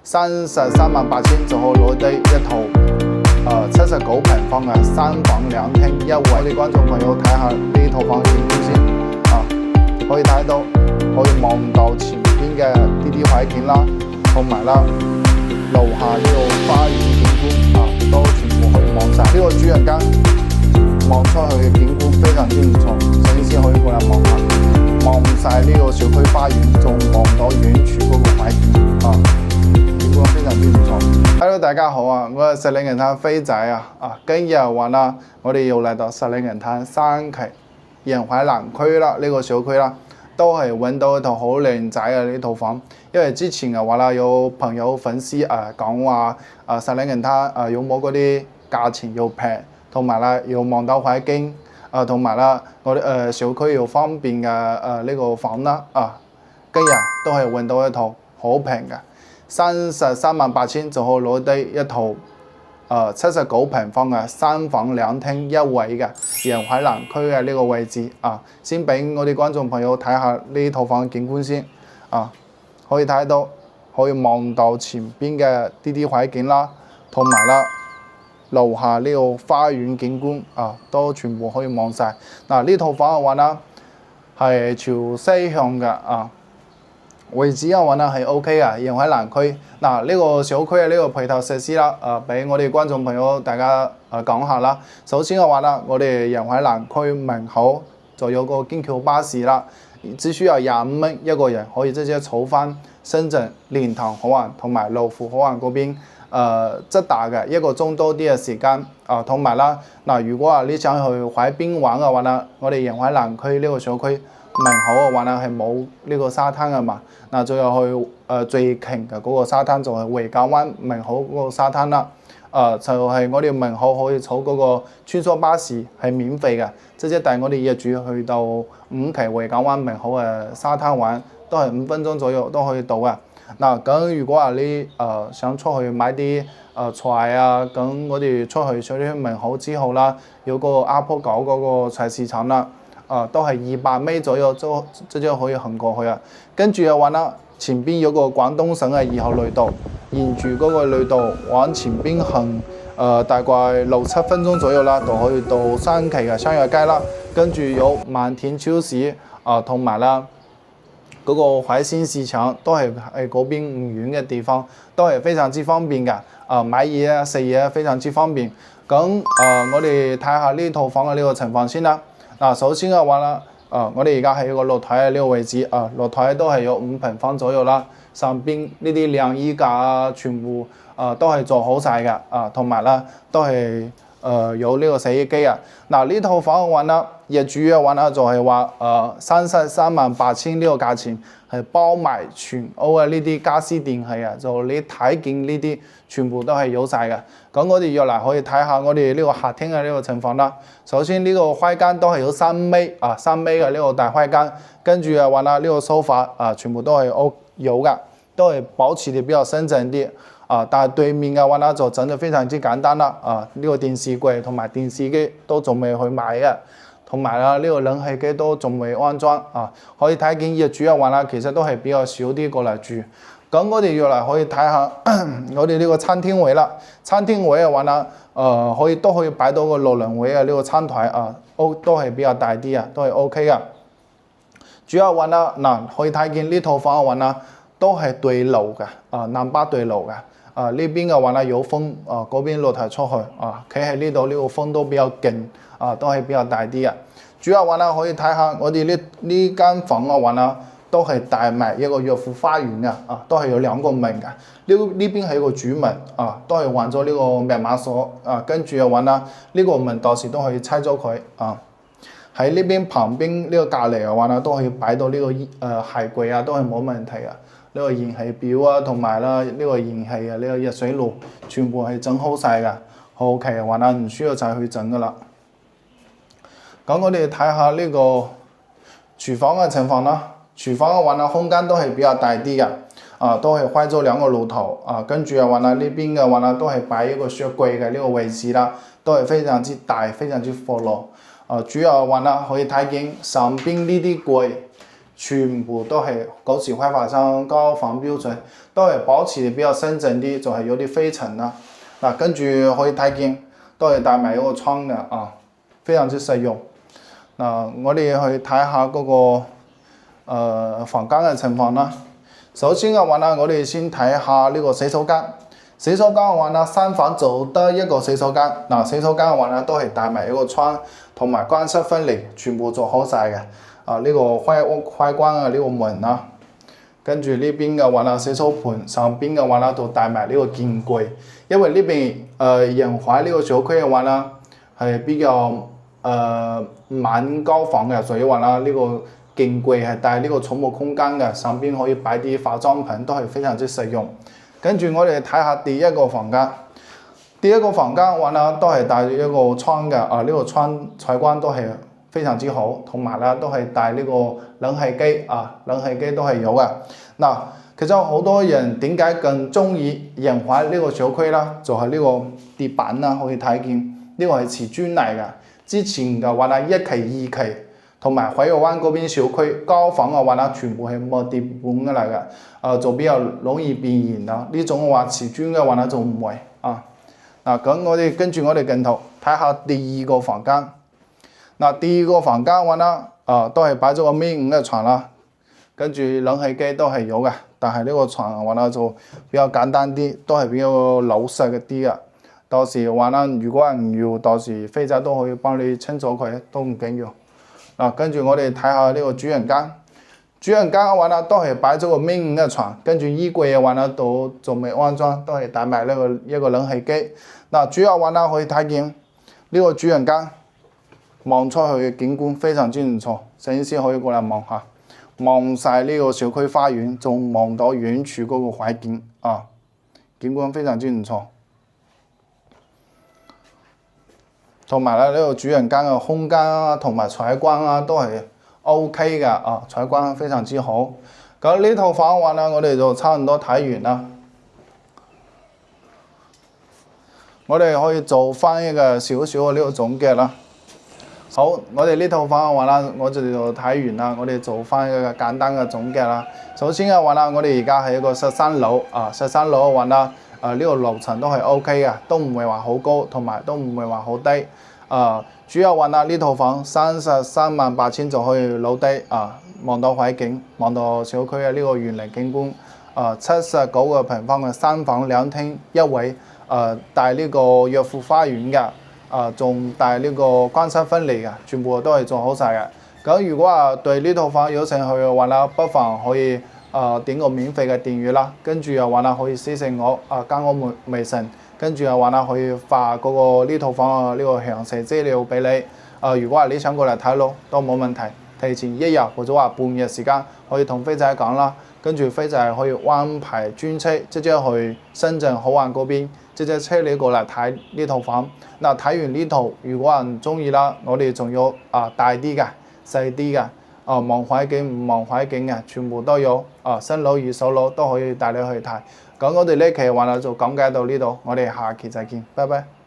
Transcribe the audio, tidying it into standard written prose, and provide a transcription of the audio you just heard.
，338000就可以攞低一套79平方嘅3房2廳1衛。我哋觀眾朋友睇下呢套房景觀先啊，可以睇到可以望到前邊嘅啲海景啦，同埋啦樓下呢個花園景觀啊，都全部可以望晒。呢個主人間望出去嘅景觀非常之唔錯，所以先可以過嚟望下，望晒呢個小區花園，仲望到遠處嗰個海景啊，景觀非常之唔錯。Hello， 大家好啊，我係石嶺銀灘飛仔啊，今日話啦，我哋又嚟到石嶺銀灘三期沿海南區啦，呢個小區啦，都係揾到一套好靚仔嘅呢套房。因為之前嘅話啦，有朋友粉絲講話石嶺銀灘有冇嗰啲價錢又平，同埋啦又望到海景同埋啦我哋小區又方便嘅呢個房啦今日都係揾到一套好平嘅，338000就可以攞低一套79平方嘅3房2廳1衛嘅沿海南區嘅呢個位置先俾我哋觀眾朋友睇下呢套房嘅景觀先可以睇到可以望到前邊嘅啲海景啦，同埋啦樓下呢個花園景觀都全部可以望晒。呢套房嘅話呢係朝西向嘅位置嘅話呢係 OK 嘅，沿海南區。呢個小區嘅呢個配套設施啦俾我哋觀眾朋友大家講下啦。首先嘅話呢，我哋沿海南區門口就有個京橋巴士啦，只需要25蚊一個人，可以直接坐翻深圳蓮塘口岸同埋羅湖口岸嗰邊直達嘅1個鐘多啲嘅時間同埋啦如果話你想去海邊玩嘅話呢，我哋沿海南區呢個小區門口嘅話呢係冇呢個沙灘嘅嘛，最後去最近嘅嗰個沙灘就係維港灣門口嗰個沙灘啦。就係我哋門口可以坐嗰個穿梭巴士係免費嘅，直接帶我哋業主去到5期維港灣門口嘅沙灘玩，都係5分鐘左右都可以到嘅。咁如果話你想出去買啲菜咁我哋出去上啲門口之後啦，有個阿婆搞嗰個菜市場啦，都係200米左右就直接可以行過去跟住嘅話啦，前邊有個廣東省嘅2號隧道，沿住嗰個隧道往前邊行大概6-7分鐘左右啦，就可以到3期嘅商業街啦。跟住有萬田超市同埋啦嗰個海鮮市場都係喺嗰邊唔遠嘅地方，都係非常之方便嘅買嘢食嘢非常之方便。咁我哋睇下呢套房嘅呢個情況先啦。首先嘅話啦我哋而家係一個露台嘅呢個位置露台都係有5平方左右啦，上邊呢啲晾衣架全部都係做好晒嘅同埋啦都係有呢個洗衣機呢套房嘅話呢，業主嘅話呢就係話338000呢個價錢係包埋全屋嘅呢啲家私電器就你睇見呢啲全部都係有晒嘅。咁我哋要嚟可以睇下我哋呢個客廳嘅呢個情況啦。首先呢個開間都係有3米嘅呢個大開間，跟住嘅話呢，呢個梳化全部都係有嘅，都係保持得比較新淨啲但係對面嘅話呢就整得非常之簡單啦呢個電視櫃同埋電視機都仲未去買嘅，同埋呢個冷氣機都仲未安裝可以睇見業主嘅話呢其實都係比較少啲過嚟住。咁我哋要嚟可以睇下我哋呢個餐廳位啦。餐廳位嘅話呢都可以擺到個6人位嘅呢個餐台都係比較大啲都係 OK 嘅。主要話呢可以睇見呢套房嘅話呢都係對流嘅南北對流嘅呢邊嘅話呢有風嗰邊露台出去企喺呢度呢個風都比較勁都係比較大啲嘅。主要話呢可以睇下我哋呢間房嘅話呢都係帶埋一個岳父花園嘅都係有2個門嘅。呢邊係一個主門都係換咗呢個密碼鎖跟住嘅話呢呢個門到時都可以拆咗佢喺呢邊旁邊呢個隔離嘅話呢都可以擺到呢個鞋櫃都係冇問題呢個燃氣表同埋啦呢個燃氣呢個熱水爐全部係整好晒嘅，後期嘅話呢唔需要再去整噶啦。咁我哋睇下呢個廚房嘅情況啦。廚房嘅話呢空間都係比較大啲嘅都係開咗2個爐頭跟住嘅話呢邊嘅話呢都係擺一個雪櫃嘅呢個位置啦，都係非常之大非常之闊落主要嘅話呢可以睇見上邊呢啲櫃全部都係嗰時開發商交房標準，都係保持比較新淨啲，就係有啲飛塵啦。嗱，跟住可以睇見都係帶埋一個窗嘅啊，非常之實用。嗱，我哋去睇下嗰個房間嘅情況啦。首先嘅話呢，我哋先睇下呢個洗手間。洗手間嘅話呢，3房就得一個洗手間。嗱，洗手間嘅話呢，都係帶埋一個窗，同埋乾濕分離，全部做好晒嘅。啊，呢個開關啊，呢個門啦。跟住呢邊嘅話呢，洗手盆上邊嘅話呢，就帶埋呢個鏡櫃。因為呢邊仁懷呢個小區嘅話呢，係比較晚交房嘅，所以話啦，呢個鏡櫃係帶呢個寵物空間嘅，上邊可以擺啲化妝品，都係非常之實用。跟住我哋睇下第一個房間，第一個房間嘅話呢，都係帶一個窗嘅，呢個窗採光都係非常之好，同埋咧都係帶呢個冷氣機啊，冷氣機都係有嘅。嗱，其實好多人點解更中意仁懷呢個小區啦？就係呢個地板啦，可以睇見呢個係瓷磚嚟嘅。之前嘅話咧，1期、2期同埋海螺灣嗰邊小區交房嘅話咧，全部係木地板嘅嚟嘅，就比較容易變形啦。呢種嘅話瓷磚嘅話咧就唔會啊。嗱，咁我哋跟住我哋鏡頭睇下第二個房間。嗱，第二個房間嘅話咧，都係擺咗個咪5嘅床啦，跟住冷氣機都係有嘅，但係呢個床嘅話咧就比較簡單啲，都係比較老實嘅啲嘅。到時嘅話咧，如果唔要，到時飛仔都可以幫你清咗佢，都唔緊要。嗱，跟住我哋睇下呢個主人間。主人間嘅話咧，都係擺咗個咪5嘅床，跟住衣櫃嘅話咧，都仲未安裝，都係帶埋呢個一個冷氣機。嗱，主要話咧可以睇見呢個主人間。望出去嘅景觀非常之唔錯，攝影師可以過嚟望下，望晒呢個小區花園，仲望到遠處嗰個海景啊，景觀非常之唔錯。同埋咧呢個主人間嘅空間啊，同埋採光啊都係 OK 嘅啊，採光非常之好。咁呢套房嘅話呢，我哋就差唔多睇完啦。我哋可以做翻一個少少嘅呢個總結啦。好，我哋呢套房嘅話啦，我哋就睇完啦。我哋做翻一個簡單嘅總結啦。首先嘅話啦，我哋而家係一個13樓啊，13樓嘅話啦，呢個樓層都係 OK 嘅，都唔會話好高，同埋都唔會話好低。主要話啦，呢套房338000就可以樓低啊，望到海景，望到小區嘅呢個園林景觀。79個平方嘅3房2廳1衛，帶呢個悅府花園嘅。仲帶呢個乾濕分離嘅，全部都係做好晒嘅。咁如果話對呢套房有興趣嘅話啦，不妨可以點個免費嘅訂閱啦，跟住又話啦可以私信我加我微信，跟住又話啦可以發嗰個呢套房嘅呢個詳細資料俾你。如果話你想過嚟睇咯，都冇問題，提前1日或者話半日時間可以同飛仔講啦，跟住飛仔可以安排專車直接去深圳口岸嗰邊。直接車你過嚟睇呢套房。嗱，睇完呢套，如果人中意啦，我哋仲有大啲嘅、細啲嘅，望海景唔望海景嘅，全部都有。新樓、二手樓都可以帶你去睇。咁我哋呢期嘅話就講解到呢度，我哋下期再見，拜拜。